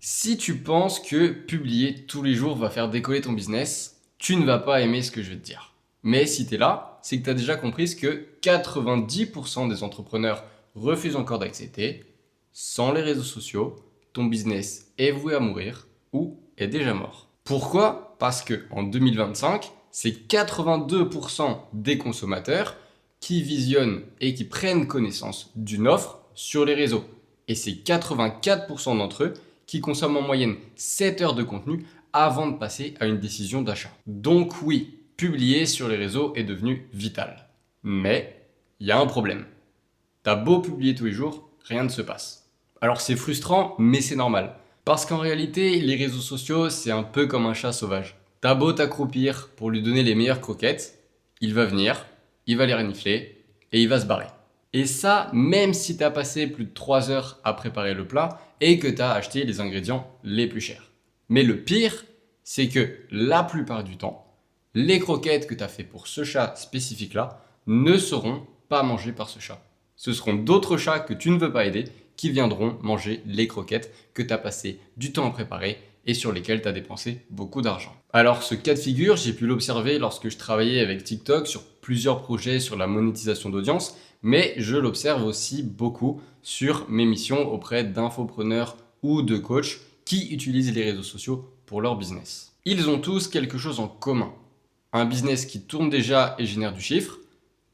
Si tu penses que publier tous les jours va faire décoller ton business, tu ne vas pas aimer ce que je vais te dire. Mais si tu es là, c'est que tu as déjà compris ce que 90% des entrepreneurs refusent encore d'accepter. Sans les réseaux sociaux, ton business est voué à mourir ou est déjà mort. Pourquoi? Parce que en 2025, c'est 82% des consommateurs qui visionnent et qui prennent connaissance d'une offre sur les réseaux. Et c'est 84% d'entre eux qui consomment en moyenne 7 heures de contenu avant de passer à une décision d'achat. Donc oui, publier sur les réseaux est devenu vital. Mais il y a un problème. T'as beau publier tous les jours, rien ne se passe. Alors c'est frustrant, mais c'est normal. Parce qu'en réalité, les réseaux sociaux, c'est un peu comme un chat sauvage. T'as beau t'accroupir pour lui donner les meilleures croquettes, il va venir, il va les renifler et il va se barrer. Et ça, même si t'as passé plus de 3 heures à préparer le plat et que t'as acheté les ingrédients les plus chers. Mais le pire, c'est que la plupart du temps, les croquettes que t'as fait pour ce chat spécifique-là ne seront pas mangées par ce chat. Ce seront d'autres chats que tu ne veux pas aider qui viendront manger les croquettes que tu as passé du temps à préparer et sur lesquelles tu as dépensé beaucoup d'argent. Alors ce cas de figure, j'ai pu l'observer lorsque je travaillais avec TikTok sur plusieurs projets sur la monétisation d'audience, mais je l'observe aussi beaucoup sur mes missions auprès d'infopreneurs ou de coachs qui utilisent les réseaux sociaux pour leur business. Ils ont tous quelque chose en commun. Un business qui tourne déjà et génère du chiffre,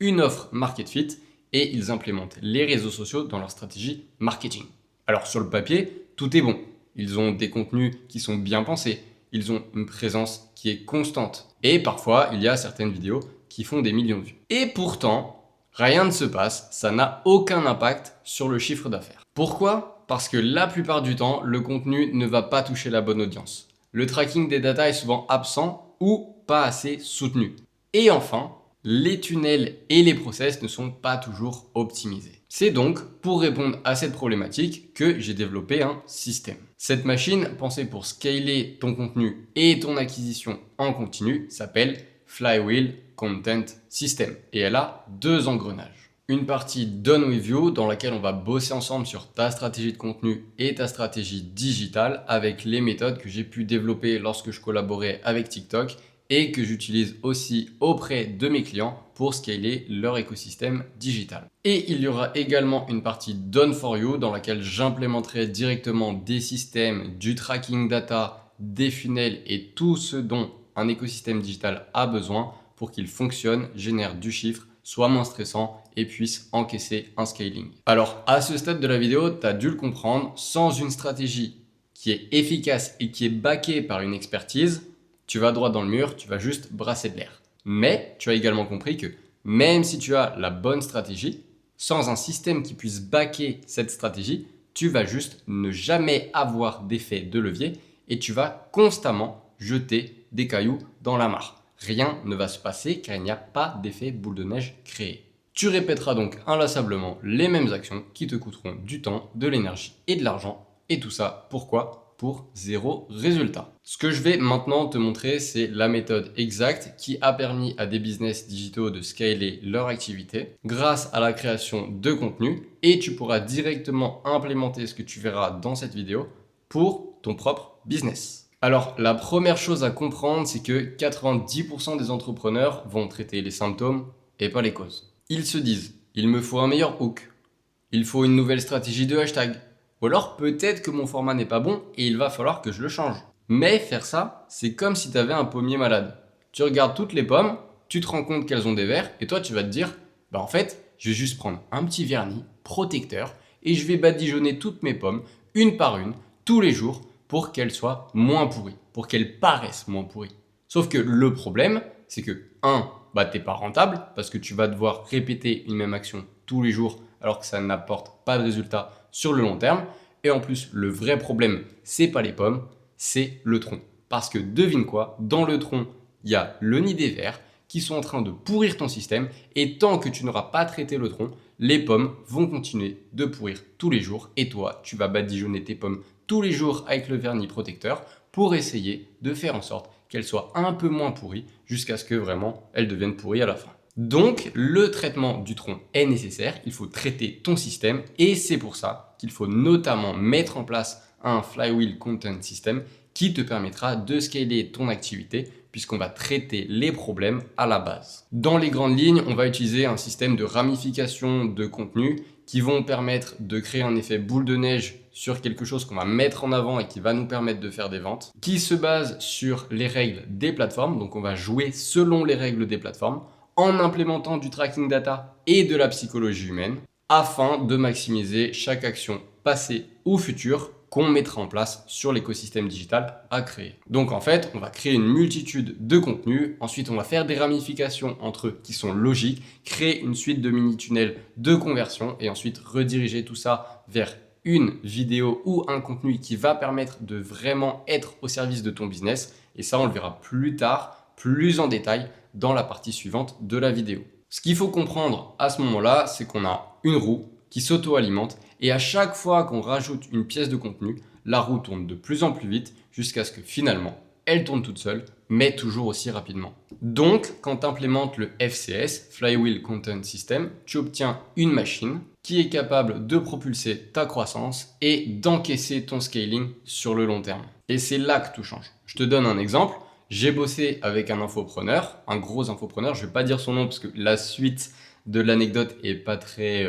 une offre market fit et ils implémentent les réseaux sociaux dans leur stratégie marketing. Alors sur le papier, tout est bon. Ils ont des contenus qui sont bien pensés, ils ont une présence qui est constante et parfois il y a certaines vidéos qui font des millions de vues. Et pourtant, rien ne se passe, ça n'a aucun impact sur le chiffre d'affaires. Pourquoi? Parce que la plupart du temps, le contenu ne va pas toucher la bonne audience. Le tracking des data est souvent absent ou pas assez soutenu. Et enfin, les tunnels et les process ne sont pas toujours optimisés. C'est donc pour répondre à cette problématique que j'ai développé un système. Cette machine, pensée pour scaler ton contenu et ton acquisition en continu, s'appelle Flywheel Content System et elle a deux engrenages. Une partie Done With You dans laquelle on va bosser ensemble sur ta stratégie de contenu et ta stratégie digitale avec les méthodes que j'ai pu développer lorsque je collaborais avec TikTok et que j'utilise aussi auprès de mes clients pour scaler leur écosystème digital. Et il y aura également une partie Done for You dans laquelle j'implémenterai directement des systèmes, du tracking data, des funnels et tout ce dont un écosystème digital a besoin pour qu'il fonctionne, génère du chiffre, soit moins stressant et puisse encaisser un scaling. Alors à ce stade de la vidéo, tu as dû le comprendre, sans une stratégie qui est efficace et qui est backée par une expertise, tu vas droit dans le mur, tu vas juste brasser de l'air. Mais tu as également compris que même si tu as la bonne stratégie, sans un système qui puisse backer cette stratégie, tu vas juste ne jamais avoir d'effet de levier et tu vas constamment jeter des cailloux dans la mare. Rien ne va se passer car il n'y a pas d'effet boule de neige créé. Tu répéteras donc inlassablement les mêmes actions qui te coûteront du temps, de l'énergie et de l'argent. Et tout ça, pourquoi? Pour zéro résultat. Ce que je vais maintenant te montrer, c'est la méthode exacte qui a permis à des business digitaux de scaler leur activité grâce à la création de contenu et tu pourras directement implémenter ce que tu verras dans cette vidéo pour ton propre business. Alors, la première chose à comprendre, c'est que 90% des entrepreneurs vont traiter les symptômes et pas les causes. Ils se disent, il me faut un meilleur hook, il faut une nouvelle stratégie de hashtag, ou alors peut-être que mon format n'est pas bon et il va falloir que je le change. Mais faire ça, c'est comme si tu avais un pommier malade. Tu regardes toutes les pommes, tu te rends compte qu'elles ont des vers et toi tu vas te dire, en fait, je vais juste prendre un petit vernis protecteur et je vais badigeonner toutes mes pommes une par une tous les jours pour qu'elles soient moins pourries, pour qu'elles paraissent moins pourries. Sauf que le problème, c'est que t'es pas rentable parce que tu vas devoir répéter une même action tous les jours alors que ça n'apporte pas de résultat sur le long terme. Et en plus, le vrai problème, c'est pas les pommes, c'est le tronc. Parce que devine quoi, dans le tronc, il y a le nid des vers qui sont en train de pourrir ton système et tant que tu n'auras pas traité le tronc, les pommes vont continuer de pourrir tous les jours et toi, tu vas badigeonner tes pommes tous les jours avec le vernis protecteur pour essayer de faire en sorte qu'elles soient un peu moins pourries jusqu'à ce que vraiment elles deviennent pourries à la fin. Donc, le traitement du tronc est nécessaire, il faut traiter ton système et c'est pour ça qu'il faut notamment mettre en place à un Flywheel Content System qui te permettra de scaler ton activité puisqu'on va traiter les problèmes à la base. Dans les grandes lignes, on va utiliser un système de ramification de contenu qui vont permettre de créer un effet boule de neige sur quelque chose qu'on va mettre en avant et qui va nous permettre de faire des ventes, qui se base sur les règles des plateformes. Donc on va jouer selon les règles des plateformes en implémentant du tracking data et de la psychologie humaine afin de maximiser chaque action passée ou future qu'on mettra en place sur l'écosystème digital à créer. Donc en fait, on va créer une multitude de contenus, ensuite on va faire des ramifications entre eux qui sont logiques, créer une suite de mini-tunnels de conversion et ensuite rediriger tout ça vers une vidéo ou un contenu qui va permettre de vraiment être au service de ton business. Et ça, on le verra plus tard, plus en détail dans la partie suivante de la vidéo. Ce qu'il faut comprendre à ce moment-là, c'est qu'on a une roue qui s'auto-alimente et à chaque fois qu'on rajoute une pièce de contenu, la roue tourne de plus en plus vite jusqu'à ce que finalement, elle tourne toute seule, mais toujours aussi rapidement. Donc, quand tu implémentes le FCS, Flywheel Content System, tu obtiens une machine qui est capable de propulser ta croissance et d'encaisser ton scaling sur le long terme. Et c'est là que tout change. Je te donne un exemple. J'ai bossé avec un infopreneur, un gros infopreneur, je ne vais pas dire son nom parce que la suite de l'anecdote est pas très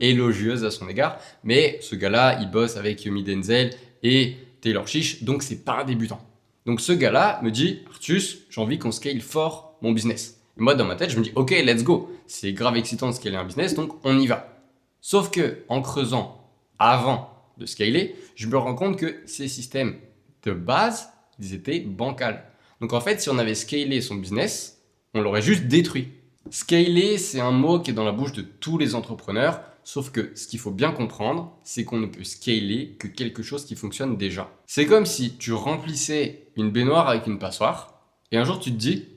élogieuse à son égard, mais ce gars-là, il bosse avec Yomi Denzel et Taylor Chiche, donc c'est pas un débutant. Donc ce gars-là me dit, Artus, j'ai envie qu'on scale fort mon business. Et moi, dans ma tête, je me dis, ok, let's go. C'est grave excitant de scaler un business, donc on y va. Sauf que en creusant avant de scaler, je me rends compte que ces systèmes de base, ils étaient bancals. Donc en fait, si on avait scalé son business, on l'aurait juste détruit. Scaler, c'est un mot qui est dans la bouche de tous les entrepreneurs, sauf que ce qu'il faut bien comprendre, c'est qu'on ne peut scaler que quelque chose qui fonctionne déjà. C'est comme si tu remplissais une baignoire avec une passoire, et un jour tu te dis,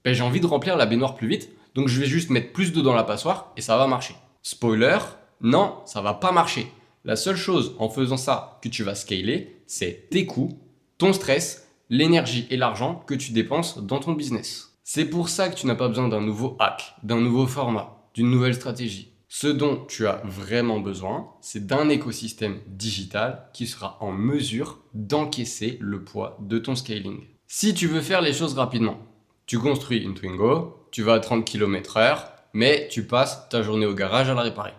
ben, j'ai envie de remplir la baignoire plus vite, donc je vais juste mettre plus d'eau dans la passoire et ça va marcher. Spoiler, non, ça va pas marcher. La seule chose en faisant ça que tu vas scaler, c'est tes coûts, ton stress, l'énergie et l'argent que tu dépenses dans ton business. C'est pour ça que tu n'as pas besoin d'un nouveau hack, d'un nouveau format, d'une nouvelle stratégie. Ce dont tu as vraiment besoin, c'est d'un écosystème digital qui sera en mesure d'encaisser le poids de ton scaling. Si tu veux faire les choses rapidement, tu construis une Twingo, tu vas à 30 km/h, mais tu passes ta journée au garage à la réparer.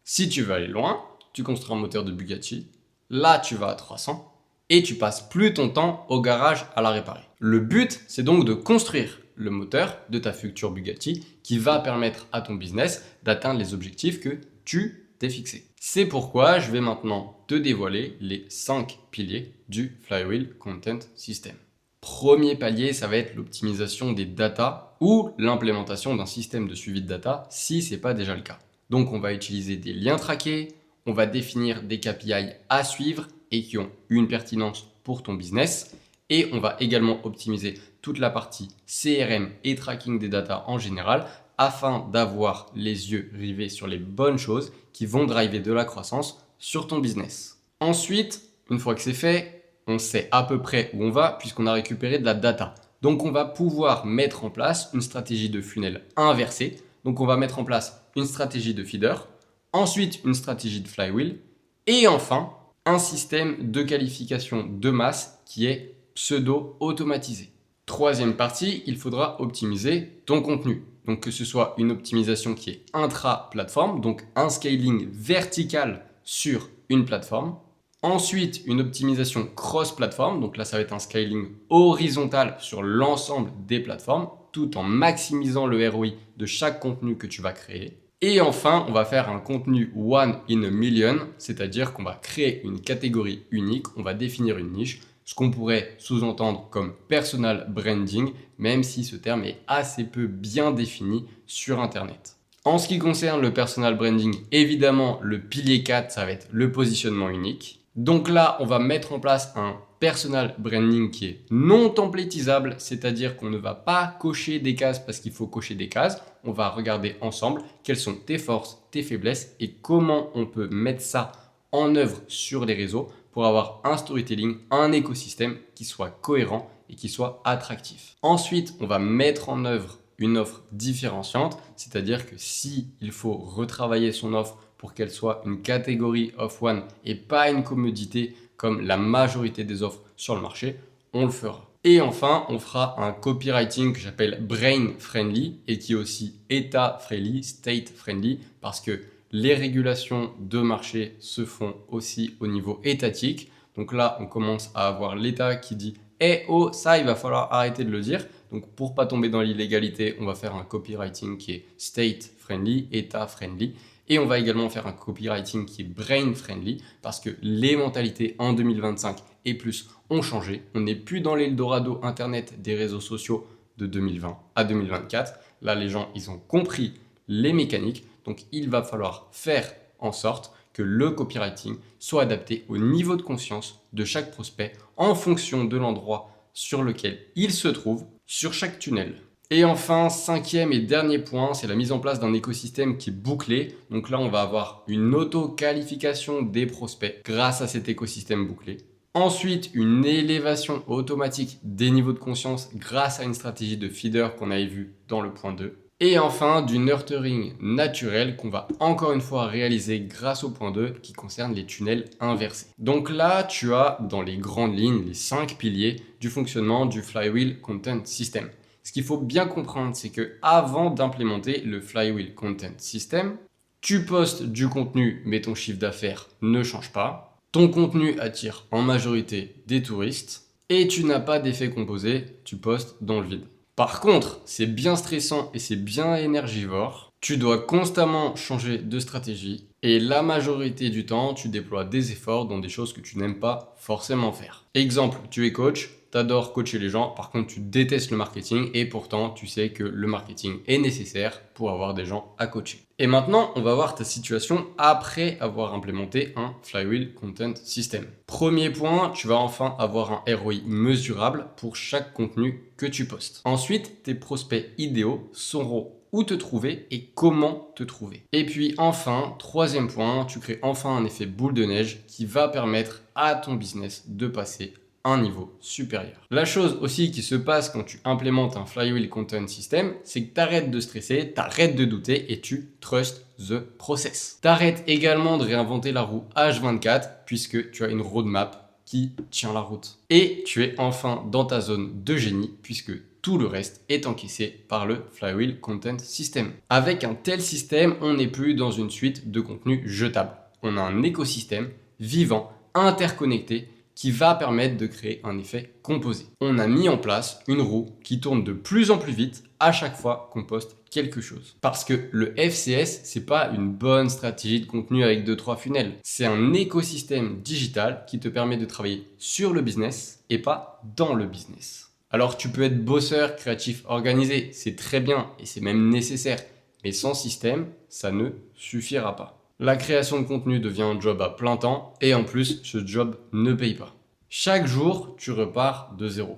Si tu veux aller loin, tu construis un moteur de Bugatti, là tu vas à 300 et tu passes plus ton temps au garage à la réparer. Le but, c'est donc de construire le moteur de ta future Bugatti qui va permettre à ton business d'atteindre les objectifs que tu t'es fixés. C'est pourquoi je vais maintenant te dévoiler les 5 piliers du Flywheel Content System. Premier palier, ça va être l'optimisation des data ou l'implémentation d'un système de suivi de data si ce n'est pas déjà le cas. Donc on va utiliser des liens traqués, on va définir des KPI à suivre et qui ont une pertinence pour ton business. Et on va également optimiser toute la partie CRM et tracking des data en général afin d'avoir les yeux rivés sur les bonnes choses qui vont driver de la croissance sur ton business. Ensuite, une fois que c'est fait, on sait à peu près où on va puisqu'on a récupéré de la data. Donc on va pouvoir mettre en place une stratégie de funnel inversée. Donc on va mettre en place une stratégie de feeder, ensuite une stratégie de flywheel et enfin un système de qualification de masse qui est pseudo-automatisé. Troisième partie, il faudra optimiser ton contenu. Donc que ce soit une optimisation qui est intra-plateforme, donc un scaling vertical sur une plateforme. Ensuite, une optimisation cross-plateforme, donc là ça va être un scaling horizontal sur l'ensemble des plateformes, tout en maximisant le ROI de chaque contenu que tu vas créer. Et enfin, on va faire un contenu one in a million, c'est-à-dire qu'on va créer une catégorie unique, on va définir une niche, ce qu'on pourrait sous-entendre comme personal branding, même si ce terme est assez peu bien défini sur Internet. En ce qui concerne le personal branding, évidemment, le pilier 4, ça va être le positionnement unique. Donc là, on va mettre en place un personal branding qui est non templétisable, c'est-à-dire qu'on ne va pas cocher des cases parce qu'il faut cocher des cases. On va regarder ensemble quelles sont tes forces, tes faiblesses et comment on peut mettre ça en œuvre sur les réseaux pour avoir un storytelling, un écosystème qui soit cohérent et qui soit attractif. Ensuite, on va mettre en œuvre une offre différenciante, c'est-à-dire que si il faut retravailler son offre pour qu'elle soit une catégorie of one et pas une commodité comme la majorité des offres sur le marché, on le fera. Et enfin, on fera un copywriting que j'appelle brain friendly et qui est aussi état friendly, state friendly, parce que les régulations de marché se font aussi au niveau étatique. Donc là, on commence à avoir l'État qui dit « oh, ça, il va falloir arrêter de le dire ». Donc pour pas tomber dans l'illégalité, on va faire un copywriting qui est state friendly, état friendly. Et on va également faire un copywriting qui est brain friendly parce que les mentalités en 2025 et plus ont changé. On n'est plus dans l'Eldorado Internet des réseaux sociaux de 2020 à 2024. Là, les gens, ils ont compris les mécaniques. Donc, il va falloir faire en sorte que le copywriting soit adapté au niveau de conscience de chaque prospect en fonction de l'endroit sur lequel il se trouve sur chaque tunnel. Et enfin, cinquième et dernier point, c'est la mise en place d'un écosystème qui est bouclé. Donc là, on va avoir une auto-qualification des prospects grâce à cet écosystème bouclé. Ensuite, une élévation automatique des niveaux de conscience grâce à une stratégie de feeder qu'on avait vu dans le point 2. Et enfin, du nurturing naturel qu'on va encore une fois réaliser grâce au point 2 qui concerne les tunnels inversés. Donc là, tu as dans les grandes lignes les 5 piliers du fonctionnement du Flywheel Content System. Ce qu'il faut bien comprendre, c'est que avant d'implémenter le Flywheel Content System, tu postes du contenu, mais ton chiffre d'affaires ne change pas. Ton contenu attire en majorité des touristes et tu n'as pas d'effet composé, tu postes dans le vide. Par contre, c'est bien stressant et c'est bien énergivore. Tu dois constamment changer de stratégie et la majorité du temps, tu déploies des efforts dans des choses que tu n'aimes pas forcément faire. Exemple, tu es coach, tu adores coacher les gens, par contre tu détestes le marketing et pourtant tu sais que le marketing est nécessaire pour avoir des gens à coacher. Et maintenant, on va voir ta situation après avoir implémenté un Flywheel Content System. Premier point, tu vas enfin avoir un ROI mesurable pour chaque contenu que tu postes. Ensuite, tes prospects idéaux sauront où te trouver et comment te trouver. Et puis enfin, troisième point, tu crées enfin un effet boule de neige qui va permettre à ton business de passer un niveau supérieur. La chose aussi qui se passe quand tu implémentes un Flywheel Content System, c'est que tu arrêtes de stresser, tu arrêtes de douter et tu trust the process. Tu arrêtes également de réinventer la roue H24 puisque tu as une roadmap qui tient la route. Et tu es enfin dans ta zone de génie puisque tout le reste est encaissé par le Flywheel Content System. Avec un tel système, on n'est plus dans une suite de contenus jetables. On a un écosystème vivant, interconnecté, qui va permettre de créer un effet composé. On a mis en place une roue qui tourne de plus en plus vite à chaque fois qu'on poste quelque chose. Parce que le FCS, c'est pas une bonne stratégie de contenu avec 2-3 funnels. C'est un écosystème digital qui te permet de travailler sur le business et pas dans le business. Alors tu peux être bosseur, créatif, organisé, c'est très bien et c'est même nécessaire. Mais sans système, ça ne suffira pas. La création de contenu devient un job à plein temps et en plus, ce job ne paye pas. Chaque jour, tu repars de zéro.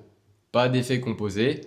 Pas d'effet composé,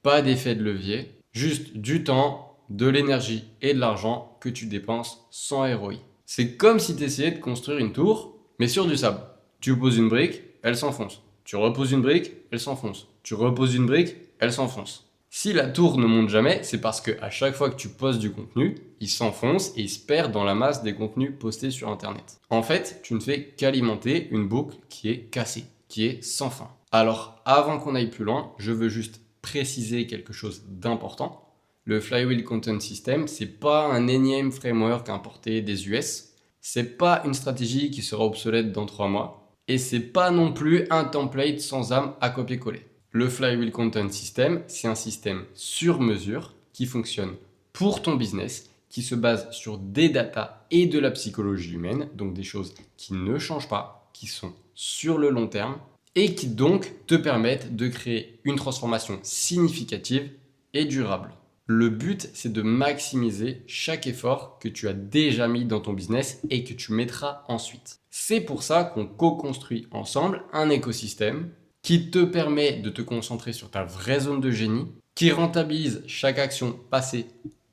pas d'effet de levier, juste du temps, de l'énergie et de l'argent que tu dépenses sans ROI. C'est comme si tu essayais de construire une tour, mais sur du sable. Tu poses une brique, elle s'enfonce. Tu reposes une brique, elle s'enfonce. Tu reposes une brique, elle s'enfonce. Si la tour ne monte jamais, c'est parce qu'à chaque fois que tu postes du contenu, il s'enfonce et il se perd dans la masse des contenus postés sur Internet. En fait, tu ne fais qu'alimenter une boucle qui est cassée, qui est sans fin. Alors, avant qu'on aille plus loin, je veux juste préciser quelque chose d'important. Le Flywheel Content System, c'est pas un énième framework importé des US. C'est pas une stratégie qui sera obsolète dans 3 mois. Et c'est pas non plus un template sans âme à copier-coller. Le Flywheel Content System, c'est un système sur mesure qui fonctionne pour ton business, qui se base sur des datas et de la psychologie humaine, donc des choses qui ne changent pas, qui sont sur le long terme et qui donc te permettent de créer une transformation significative et durable. Le but, c'est de maximiser chaque effort que tu as déjà mis dans ton business et que tu mettras ensuite. C'est pour ça qu'on co-construit ensemble un écosystème qui te permet de te concentrer sur ta vraie zone de génie, qui rentabilise chaque action passée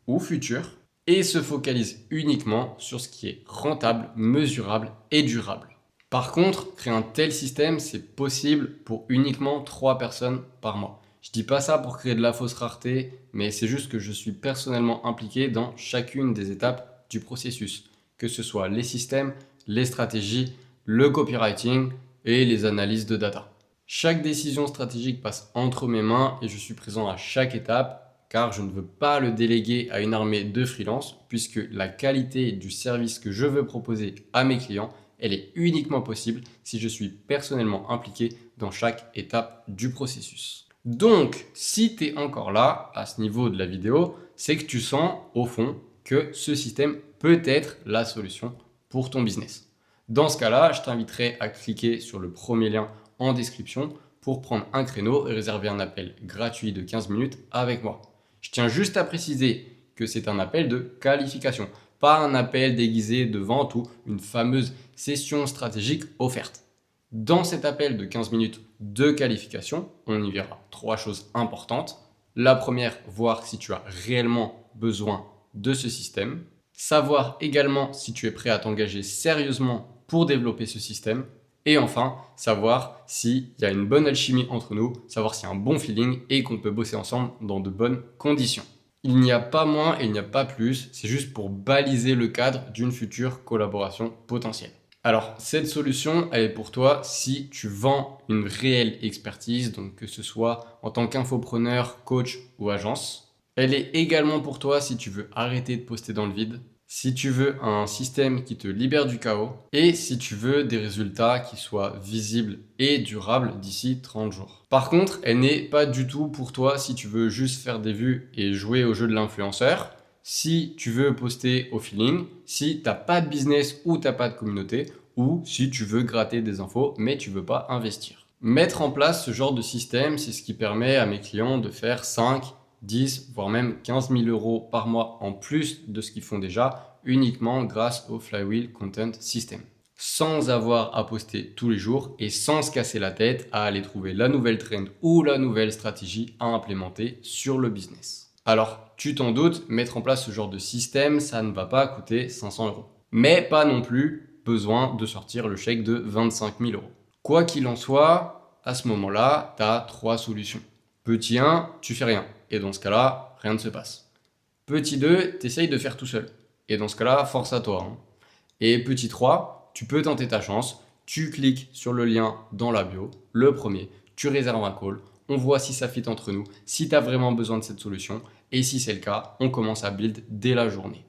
ou future et se focalise uniquement sur ce qui est rentable, mesurable et durable. Par contre, créer un tel système, c'est possible pour uniquement 3 personnes par mois. Je dis pas ça pour créer de la fausse rareté, mais c'est juste que je suis personnellement impliqué dans chacune des étapes du processus, que ce soit les systèmes, les stratégies, le copywriting et les analyses de data. Chaque décision stratégique passe entre mes mains et je suis présent à chaque étape car je ne veux pas le déléguer à une armée de freelance puisque la qualité du service que je veux proposer à mes clients, elle est uniquement possible si je suis personnellement impliqué dans chaque étape du processus. Donc, si tu es encore là à ce niveau de la vidéo, c'est que tu sens au fond que ce système peut être la solution pour ton business. Dans ce cas-là, je t'inviterai à cliquer sur le premier lien en description pour prendre un créneau et réserver un appel gratuit de 15 minutes avec moi. Je tiens juste à préciser que c'est un appel de qualification, pas un appel déguisé de vente ou une fameuse session stratégique offerte. Dans cet appel de 15 minutes de qualification, on y verra 3 choses importantes. La première, voir si tu as réellement besoin de ce système. Savoir également si tu es prêt à t'engager sérieusement pour développer ce système. Et enfin, savoir s'il y a une bonne alchimie entre nous, savoir s'il y a un bon feeling et qu'on peut bosser ensemble dans de bonnes conditions. Il n'y a pas moins et il n'y a pas plus, c'est juste pour baliser le cadre d'une future collaboration potentielle. Alors, cette solution, elle est pour toi si tu vends une réelle expertise, donc que ce soit en tant qu'infopreneur, coach ou agence. Elle est également pour toi si tu veux arrêter de poster dans le vide, si tu veux un système qui te libère du chaos et si tu veux des résultats qui soient visibles et durables d'ici 30 jours. Par contre, elle n'est pas du tout pour toi si tu veux juste faire des vues et jouer au jeu de l'influenceur, si tu veux poster au feeling, si tu n'as pas de business ou tu n'as pas de communauté ou si tu veux gratter des infos mais tu ne veux pas investir. Mettre en place ce genre de système, c'est ce qui permet à mes clients de faire 5, 10, voire même 15 000 euros par mois en plus de ce qu'ils font déjà, uniquement grâce au Flywheel Content System. Sans avoir à poster tous les jours et sans se casser la tête à aller trouver la nouvelle trend ou la nouvelle stratégie à implémenter sur le business. Alors, tu t'en doutes, mettre en place ce genre de système, ça ne va pas coûter 500 euros. Mais pas non plus besoin de sortir le chèque de 25 000 euros. Quoi qu'il en soit, à ce moment-là, tu as 3 solutions. Petit 1, tu fais rien. Et dans ce cas-là, rien ne se passe. Petit 2, tu essayes de faire tout seul. Et dans ce cas-là, force à toi. Et petit 3, tu peux tenter ta chance. Tu cliques sur le lien dans la bio, le premier, tu réserves un call. On voit si ça fit entre nous, si tu as vraiment besoin de cette solution. Et si c'est le cas, on commence à build dès la journée.